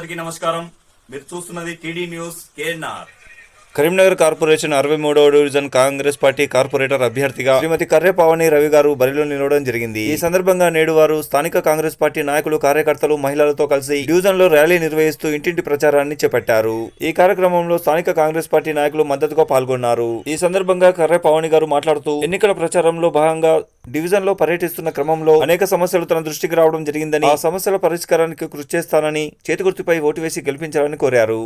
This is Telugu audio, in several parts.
అందరికీ నమస్కారం. మీరు చూస్తున్నది TD news KNR. Karimnagar corporation 63వ డివిజన్ కాంగ్రెస్ పార్టీ కార్పొరేటర్ అభ్యర్థిగా శ్రీమతి కర్రె పావని రవి గారు బరిలో నిలవడం జరిగింది. ఈ సందర్భంగా నేడు వారు స్థానిక కాంగ్రెస్ పార్టీ నాయకులు, కార్యకర్తలు, మహిళలతో కలిసి డివిజన్ లో ర్యాలీ నిర్వహిస్తూ ఇంటింటి ప్రచారాన్ని చేపట్టారు. ఈ కార్యక్రమంలో స్థానిక కాంగ్రెస్ పార్టీ నాయకులు మద్దతుగా పాల్గొన్నారు. ఈ సందర్భంగా కర్రె పావని గారు మాట్లాడుతూ ఎన్నికల ప్రచారంలో భాగంగా డివిజన్ లో పర్యటిస్తున్న క్రమంలో అనేక సమస్యలు తన దృష్టికి రావడం జరిగిందని, ఆ సమస్యల పరిష్కారానికి కృషి చేస్తానని, చేతి గుర్తుపై ఓటు వేసి గెలిపించాలని కోరారు.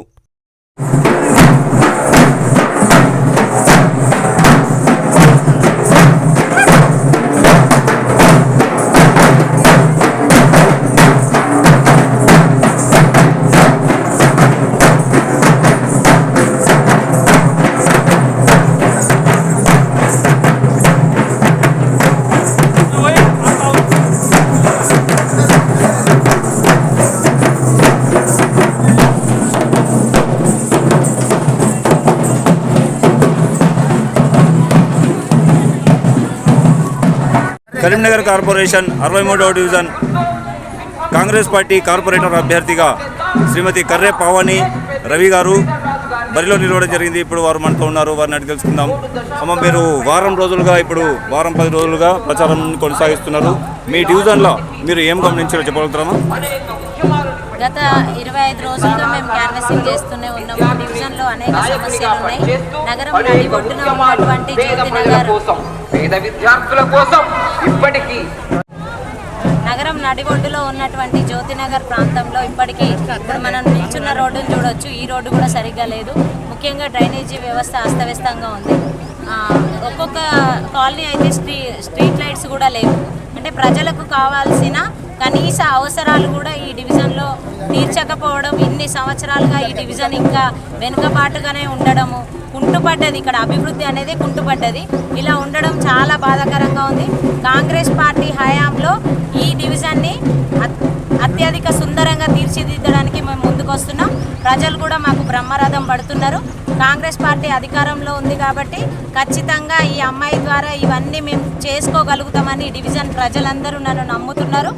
కరీంనగర్ కార్పొరేషన్ 63వ డివిజన్ కాంగ్రెస్ పార్టీ కార్పొరేటర్ అభ్యర్థిగా శ్రీమతి కర్రె పావని రవి గారు బరిలో నిలవడం జరిగింది. ఇప్పుడు వారు మనతో ఉన్నారు, వారిని అడిగి తెలుసుకుందాం. అమ్మ, మీరు వారం 10 రోజులుగా ప్రచారం కొనసాగిస్తున్నారు. మీ డివిజన్లో మీరు ఏం గమనించారో చెప్పగలుగుతారమ్మా? గత 25 రోజులుగా మేము క్యాన్వసింగ్ చేస్తూనే ఉన్నాము. డివిజన్లో అనేక సమస్యలు ఉన్నాయి. నగరం నడిబొడ్డున ఉన్నటువంటి జ్యోతినగర్ విద్యార్థుల కోసం ఇప్పటికీ నగరం నడిబొడ్డులో ఉన్నటువంటి జ్యోతినగర్ ప్రాంతంలో ఇప్పటికీ ఇప్పుడు మనం నిల్చున్న రోడ్డును చూడొచ్చు. ఈ రోడ్డు కూడా సరిగ్గా లేదు. ముఖ్యంగా డ్రైనేజీ వ్యవస్థ అస్తవ్యస్తంగా ఉంది. ఒక్కొక్క కాలనీ అయితే స్ట్రీట్ లైట్స్ కూడా లేవు. అంటే ప్రజలకు కావాల్సిన కనీస అవసరాలు కూడా ఈ డివిజన్లో తీర్చకపోవడం, ఇన్ని సంవత్సరాలుగా ఈ డివిజన్ ఇంకా వెనుకబాటుగానే ఉండడము, కుంటుపడ్డది. ఇక్కడ అభివృద్ధి అనేది కుంటుపడ్డది. ఇలా ఉండడం చాలా బాధాకరంగా ఉంది. కాంగ్రెస్ పార్టీ హయాంలో ఈ డివిజన్ని అత్యధిక సుందరంగా తీర్చిదిద్దడానికి మేము ముందుకు వస్తున్నాం. ప్రజలు కూడా మాకు బ్రహ్మరథం పడుతున్నారు. కాంగ్రెస్ పార్టీ అధికారంలో ఉంది కాబట్టి ఖచ్చితంగా ఈ అమ్మాయి ద్వారా ఇవన్నీ మేము చేసుకోగలుగుతామని డివిజన్ ప్రజలందరూ నన్ను నమ్ముతున్నారు.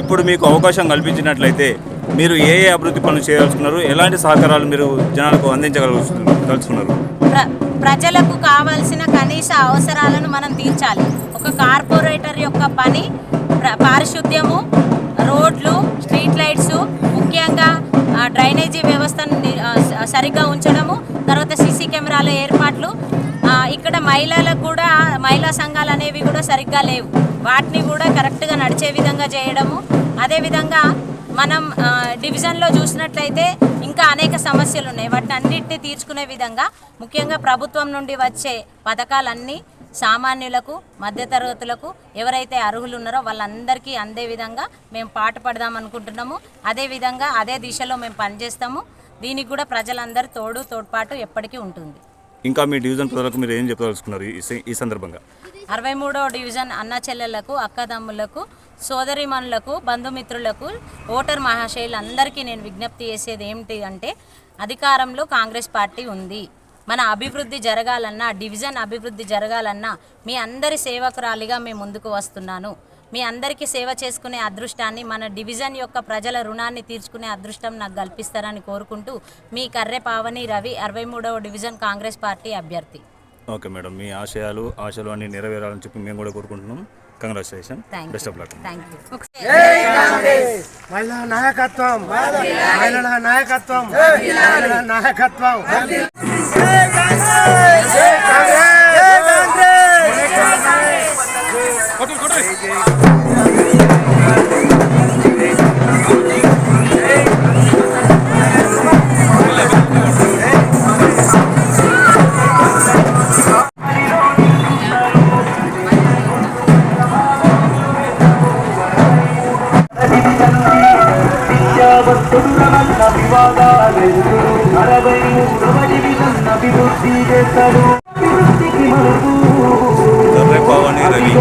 ఇప్పుడు మీకు అవకాశం కల్పించినట్లయితే మీరు ఏ అభివృద్ధి పనులు చేయదలుచుకున్నారు? ఎలాంటి సహకారాలు మీరు జనాలకు అందించగలుగుతున్నారు? ప్రజలకు కావాల్సిన కనీస అవసరాలను మనం తీర్చాలి. ఒక కార్పొరేటర్ యొక్క పని పారిశుద్ధ్యము, రోడ్లు, స్ట్రీట్ లైట్స్, ముఖ్యంగా డ్రైనేజీ వ్యవస్థను సరిగ్గా ఉంచడము, తర్వాత సీసీ కెమెరాల ఏర్పాట్లు. ఇక్కడ మహిళలకు కూడా మహిళా సంఘాలు అనేవి కూడా సరిగ్గా లేవు. వాటిని కూడా కరెక్ట్గా నడిచే విధంగా చేయడము. అదేవిధంగా మనం డివిజన్లో చూసినట్లయితే ఇంకా అనేక సమస్యలు ఉన్నాయి. వాటిని అన్నింటినీ తీర్చుకునే విధంగా ముఖ్యంగా ప్రభుత్వం నుండి వచ్చే పథకాలన్నీ సామాన్యులకు, మధ్యతరగతులకు, ఎవరైతే అర్హులు ఉన్నారో వాళ్ళందరికీ అందే విధంగా మేము పాటుపడదాం అనుకుంటున్నాము. అదేవిధంగా అదే దిశలో మేము పనిచేస్తాము. దీనికి కూడా ప్రజలందరి తోడ్పాటు ఎప్పటికీ ఉంటుంది. ఇంకా మీ డివిజన్ ప్రజలకు మీరు ఏం చెప్పదలుచుకున్నారు ఈ సందర్భంగా? 63వ డివిజన్ అన్న చెల్లెళ్లకు, అక్కదమ్ములకు, సోదరిమణులకు, బంధుమిత్రులకు, ఓటర్ మహాశయులందరికీ నేను విజ్ఞప్తి చేసేది ఏమిటి అంటే, అధికారంలో కాంగ్రెస్ పార్టీ ఉంది. మన అభివృద్ధి జరగాలన్నా, డివిజన్ అభివృద్ధి జరగాలన్నా మీ అందరి సేవకురాలిగా మేము ముందుకు వస్తున్నాను. మీ అందరికీ సేవ చేసుకునే అదృష్టాన్ని, మన డివిజన్ యొక్క ప్రజల రుణాన్ని తీర్చుకునే అదృష్టం నాకు కల్పిస్తారని కోరుకుంటూ మీ కర్రె పావని రవి, 63వ డివిజన్ కాంగ్రెస్ పార్టీ అభ్యర్థి. ఓకే మేడం, మీ ఆశలు అన్ని నెరవేరాలని చెప్పి మేము కూడా కోరుకుంటున్నాం. Congratulation, best of luck. మహిళా నాయకత్వం, మహిళల నాయకత్వం, మహిళల నాయకత్వం. కర్రె పావని రవి.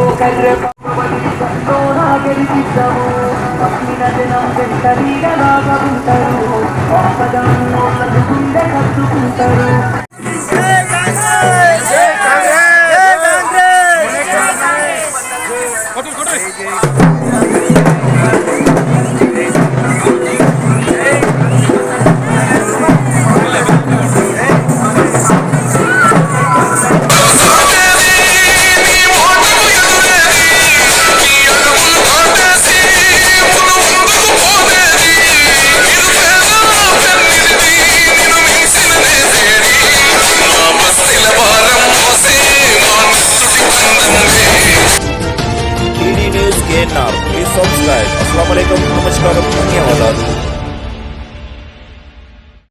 అస్సలాము అలైకుం, నమస్కారం, ధన్యవాదాలు.